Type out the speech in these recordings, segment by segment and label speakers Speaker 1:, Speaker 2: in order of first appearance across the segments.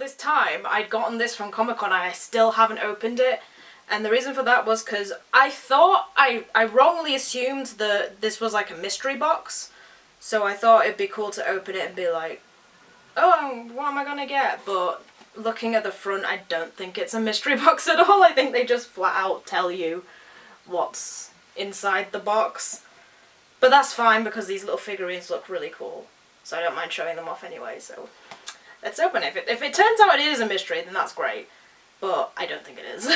Speaker 1: this time I'd gotten this from Comic-Con and I still haven't opened it. And the reason for that was because I thought, I wrongly assumed that this was like a mystery box. So I thought it'd be cool to open it and be like, oh, what am I gonna get? But looking at the front, I don't think it's a mystery box at all. I think they just flat out tell you what's inside the box. But that's fine because these little figurines look really cool. So I don't mind showing them off anyway, so let's open it. If it turns out it is a mystery, then that's great. But I don't think it is.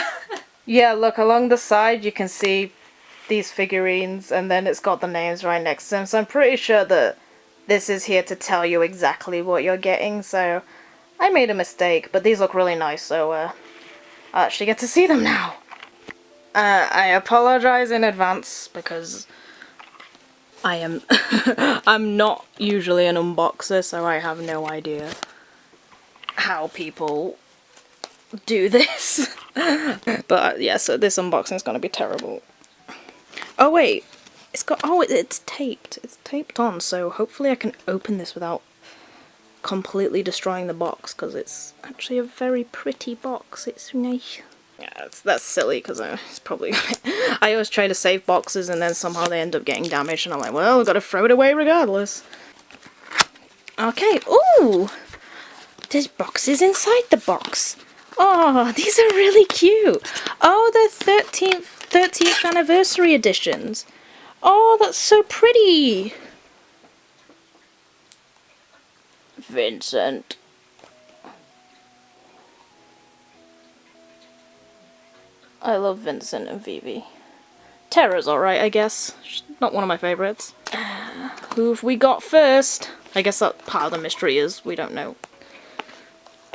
Speaker 1: Yeah, look, along the side you can see these figurines and then it's got the names right next to them. So I'm pretty sure that this is here to tell you exactly what you're getting. So I made a mistake, but these look really nice, so I actually get to see them now. I apologize in advance because I am I'm not usually an unboxer, so I have no idea how people do this. But yeah, so this unboxing is gonna be terrible. Oh wait, it's taped. It's taped on, so hopefully I can open this without completely destroying the box, because it's actually a very pretty box. It's nice. Yeah, that's silly, because it's probably... I always try to save boxes and then somehow they end up getting damaged, and I'm like, well, I've got to throw it away regardless. Okay, ooh! There's boxes inside the box. Oh, these are really cute. Oh, they're 30th anniversary editions. Oh, that's so pretty. Vincent. I love Vincent and Vivi. Terra's alright, I guess. She's not one of my favourites. Who have we got first? I guess that part of the mystery is we don't know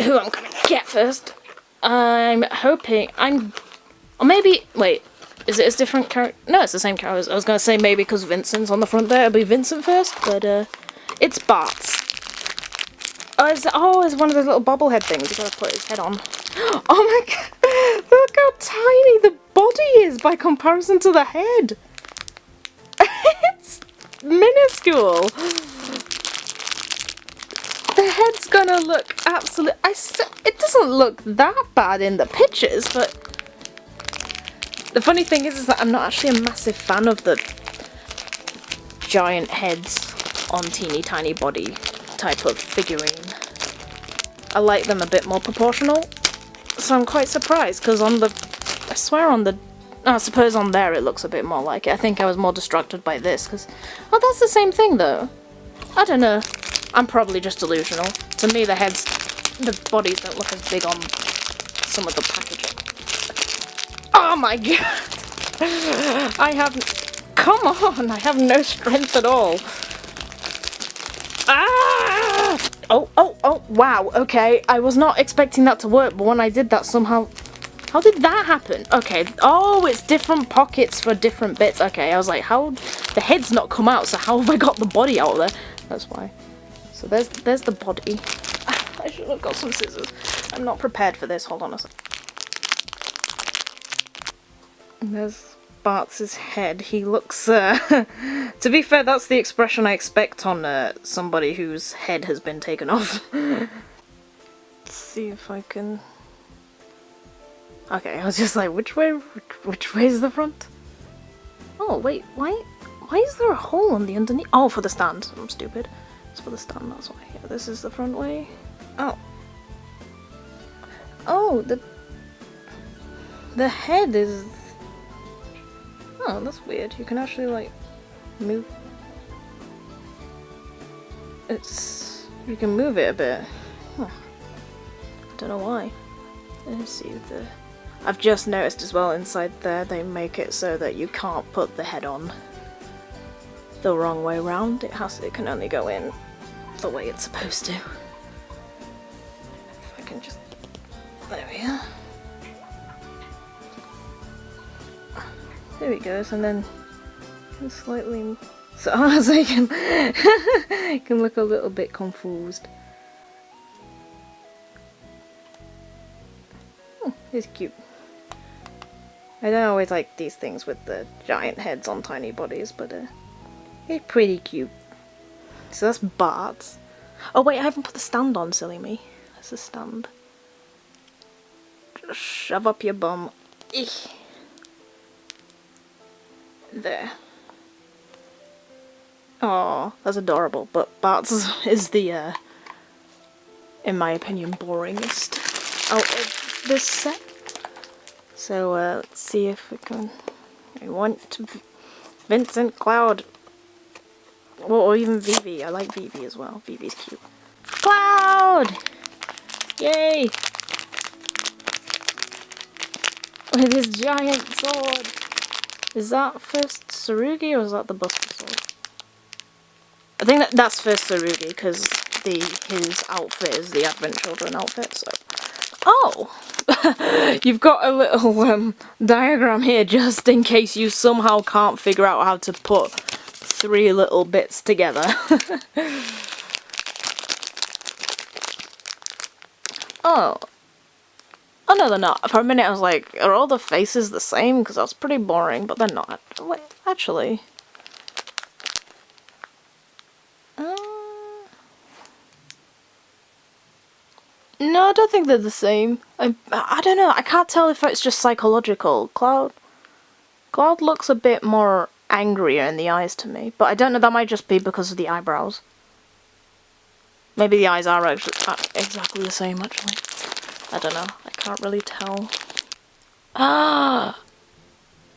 Speaker 1: who I'm gonna get first. I'm hoping... Or maybe... Wait. Is it a different character? No, it's the same character. I was gonna say maybe because Vincent's on the front there, it'll be Vincent first, but it's Bart's. Oh, it's one of those little bobblehead things. You gotta put his head on. Oh my god! Look how tiny the body is by comparison to the head. It's minuscule. The head's gonna look absolute. It doesn't look that bad in the pictures, but the funny thing is that I'm not actually a massive fan of the giant heads on teeny tiny body type of figurine. I like them a bit more proportional, so I'm quite surprised, because on the, I swear on the, I suppose on there it looks a bit more like it. I think I was more distracted by this, because, oh, that's the same thing though. I don't know. I'm probably just delusional. To me the heads, the bodies don't look as big on some of the packaging. Oh my god! I have, come on, I have no strength at all. Ah! Oh, wow, okay. I was not expecting that to work, but when I did that somehow... How did that happen? Okay, oh, it's different pockets for different bits. Okay, I was like, how... The head's not come out, so how have I got the body out of there? That's why. So there's the body. I should have got some scissors. I'm not prepared for this. Hold on a sec. And there's Bart's head. He looks, to be fair, that's the expression I expect on somebody whose head has been taken off. Let's see if I can... Okay, I was just like, which way is the front? Oh, wait, why is there a hole on the underneath? Oh, for the stand. I'm stupid. It's for the stand, that's why. Yeah, this is the front way. Oh. Oh, the head is... Oh, that's weird. You can actually, like, move... You can move it a bit. Huh. I don't know why. Let's see the... I've just noticed as well inside there they make it so that you can't put the head on the wrong way round. It can only go in the way it's supposed to. If I can just... There we are. There he goes, and then slightly... So you can look a little bit confused. Oh, he's cute. I don't always like these things with the giant heads on tiny bodies, but he's pretty cute. So that's Bart's. Oh wait, I haven't put the stand on, silly me. That's the stand. shove up your bum. Eek. There. Oh, that's adorable, but Bart's is the, in my opinion, boringest out of this set. So, let's see if we can... I want Vincent, Cloud, well, or even Vivi. I like Vivi as well. Vivi's cute. Cloud! Yay! With his giant sword. Is that first Tsurugi or is that the Buster Sword? I think that's first Tsurugi because his outfit is the Advent Children outfit. So, oh, you've got a little diagram here just in case you somehow can't figure out how to put 3 little bits together. Oh. Oh no, they're not. For a minute I was like, are all the faces the same? Because that's pretty boring, but they're not. Wait, actually. No, I don't think they're the same. I don't know, I can't tell if it's just psychological. Cloud looks a bit more angrier in the eyes to me, but I don't know, that might just be because of the eyebrows. Maybe the eyes are actually exactly the same, actually. I don't know, I can't really tell. Ah!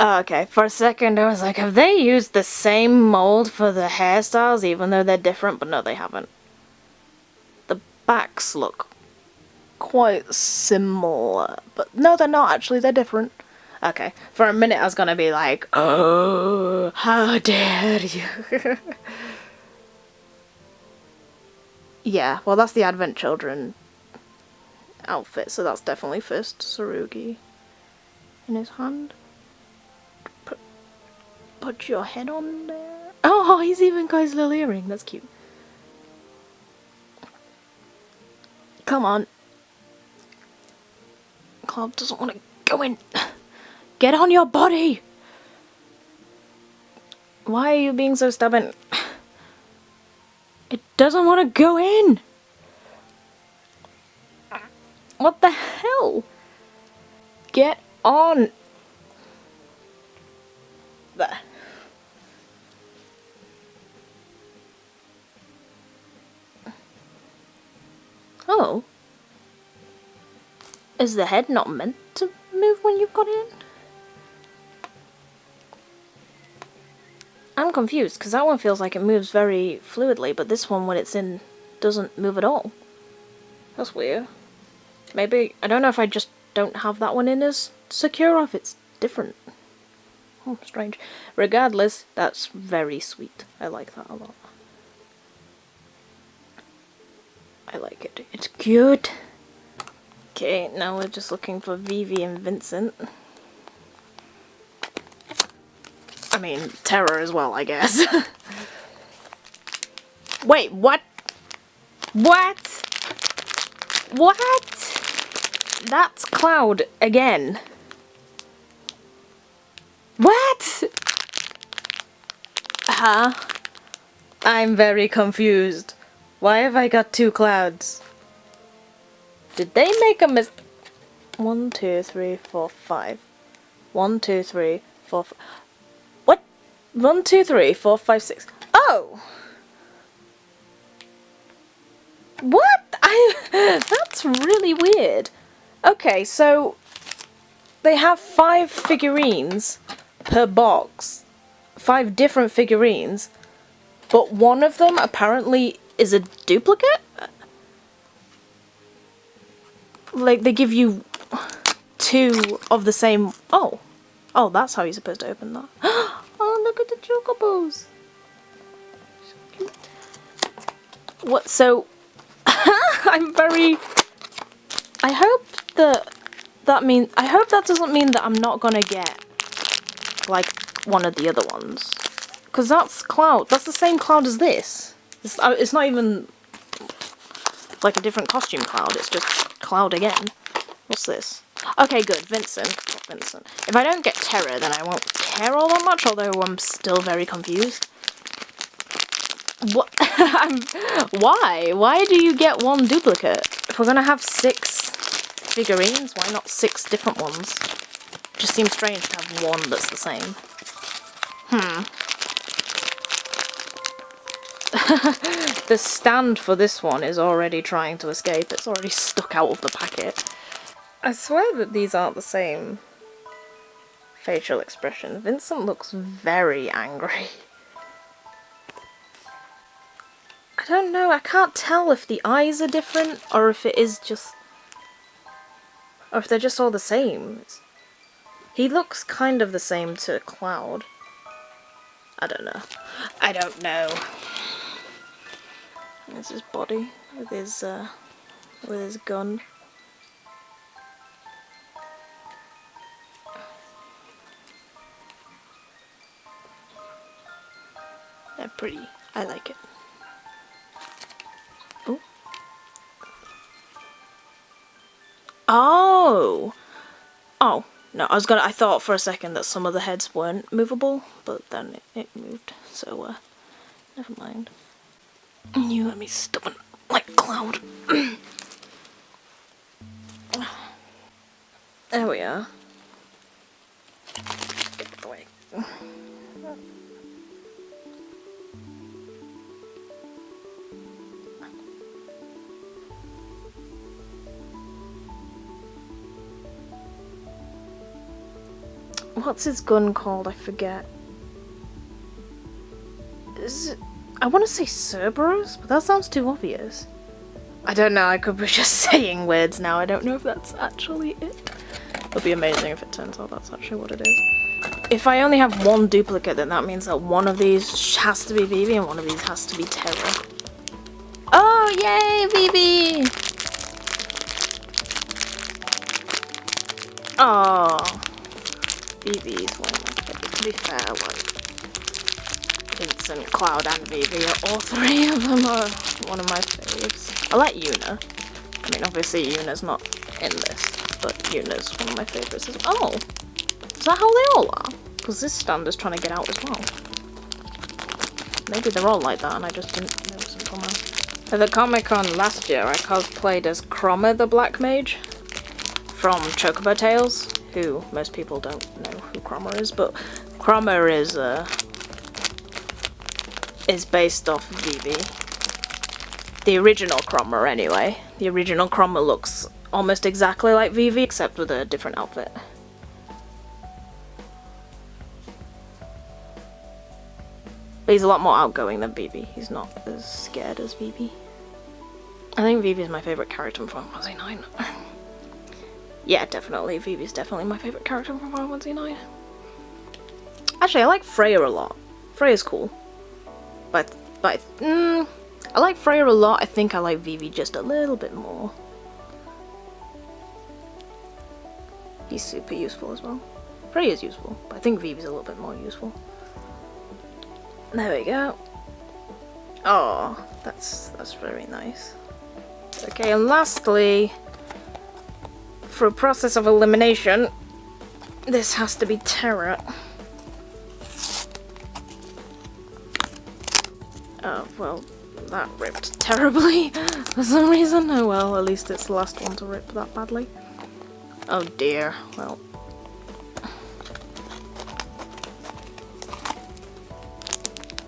Speaker 1: Okay, for a second I was like, have they used the same mold for the hairstyles even though they're different? But no, they haven't. The backs look quite similar, but no, they're not actually, they're different. Okay, for a minute I was gonna be like, oh, how dare you. Yeah, well that's the Advent Children outfit, so that's definitely first Tsurugi in his hand. Put your head on there. Oh, he's even got his little earring, that's cute. Come on. Cloud doesn't want to go in. Get on your body! Why are you being so stubborn? It doesn't want to go in! What the hell? Get on! There. Oh. Is the head not meant to move when you've got in? I'm confused, because that one feels like it moves very fluidly, but this one, when it's in, doesn't move at all. That's weird. Maybe, I don't know if I just don't have that one in as secure, or if it's different. Oh, strange. Regardless, that's very sweet. I like that a lot. I like it. It's cute. Okay, now we're just looking for Vivi and Vincent. I mean, Terror as well, I guess. Wait, what? What? What? That's Cloud again. What? Huh? I'm very confused. Why have I got 2 Clouds? Did they make a mistake? 1, 2, 3, 4, 5. 1, 2, 3, 4, 5. What? 1, 2, 3, 4, 5, 6. Oh! What? That's really weird. Okay, so they have 5 figurines per box. 5 different figurines. But one of them apparently is a duplicate? Like, they give you 2 of the same... Oh. Oh, that's how you're supposed to open that. Oh, look at the chocobos. So cute. What, so... I'm very... I hope I hope that doesn't mean that I'm not gonna get, like, one of the other ones. Because that's Cloud. That's the same Cloud as this. It's not even, like, a different costume Cloud. It's just Cloud again. What's this? Okay, good. Vincent. Vincent. If I don't get Terror, then I won't care all that much, although I'm still very confused. What? Why? Why do you get 1 duplicate? If we're gonna have 6 figurines? Why not 6 different ones? Just seems strange to have one that's the same. The stand for this one is already trying to escape. It's already stuck out of the packet. I swear that these aren't the same facial expression. Vincent looks very angry. I don't know, I can't tell if the eyes are different or if it is just... or if they're just all the same. He looks kind of the same to Cloud. I don't know. I don't know. There's his body with his gun. They're pretty. I like it. Oh. Oh! Oh. No, I thought for a second that some of the heads weren't movable, but then it moved, so, never mind. You let me stubborn, like Cloud. There we are. Get the way. What's his gun called? I forget. Is it... I want to say Cerberus, but that sounds too obvious. I don't know, I could be just saying words now. I don't know if that's actually it. It would be amazing if it turns out that's actually what it is. If I only have one duplicate, then that means that one of these has to be Vivi and one of these has to be Terra. Oh, yay, Vivi! Oh. Vivi is one of my favorites. To be fair, like, Vincent, Cloud and Vivi are all 3 of them are one of my faves. I like Yuna. I mean, obviously Yuna's not in this, but Yuna's one of my favourites as well. Oh! Is that how they all are? Because this stand is trying to get out as well. Maybe they're all like that and I just didn't notice until now. At the Comic-Con last year, I cosplayed as Cromer the Black Mage from Chocobo Tales, who most people don't know who Cromer is, but Cromer is based off Vivi. The original Cromer, anyway. The original Cromer looks almost exactly like Vivi, except with a different outfit. But he's a lot more outgoing than Vivi. He's not as scared as Vivi. I think Vivi's my favourite character from Final Fantasy 9. Yeah, definitely. Vivi's definitely my favourite character from Final Fantasy 9. Actually, I like Freya a lot. Freya's cool. But I like Freya a lot. I think I like Vivi just a little bit more. He's super useful as well. Freya's useful, but I think Vivi's a little bit more useful. There we go. Oh, that's very nice. Okay, and lastly, for a process of elimination, this has to be Terra. Oh, well, that ripped terribly for some reason. Oh well, at least it's the last one to rip that badly. Oh dear, well.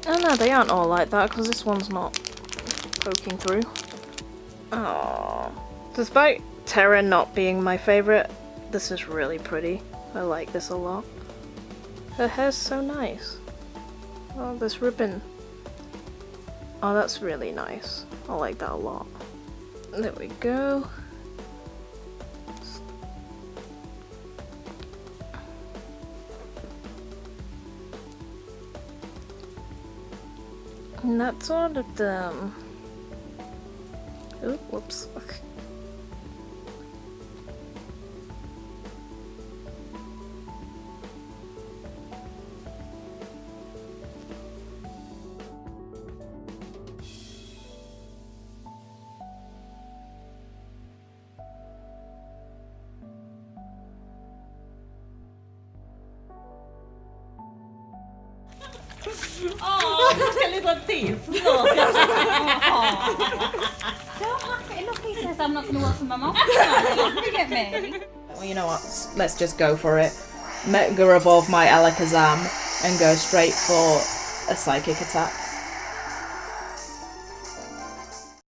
Speaker 1: Oh no, they aren't all like that, because this one's not poking through. Oh, despite Terra not being my favourite, this is really pretty. I like this a lot. Her hair's so nice. Oh, this ribbon. Oh, that's really nice. I like that a lot. There we go. And that's all of them. Oh, whoops.
Speaker 2: Oh, look a little thief. Look. Oh. Look, he says I'm not going to work for my mum.
Speaker 3: at me.
Speaker 1: Well, you know what? Let's just go for it. Mega above my Alakazam and go straight for a psychic attack.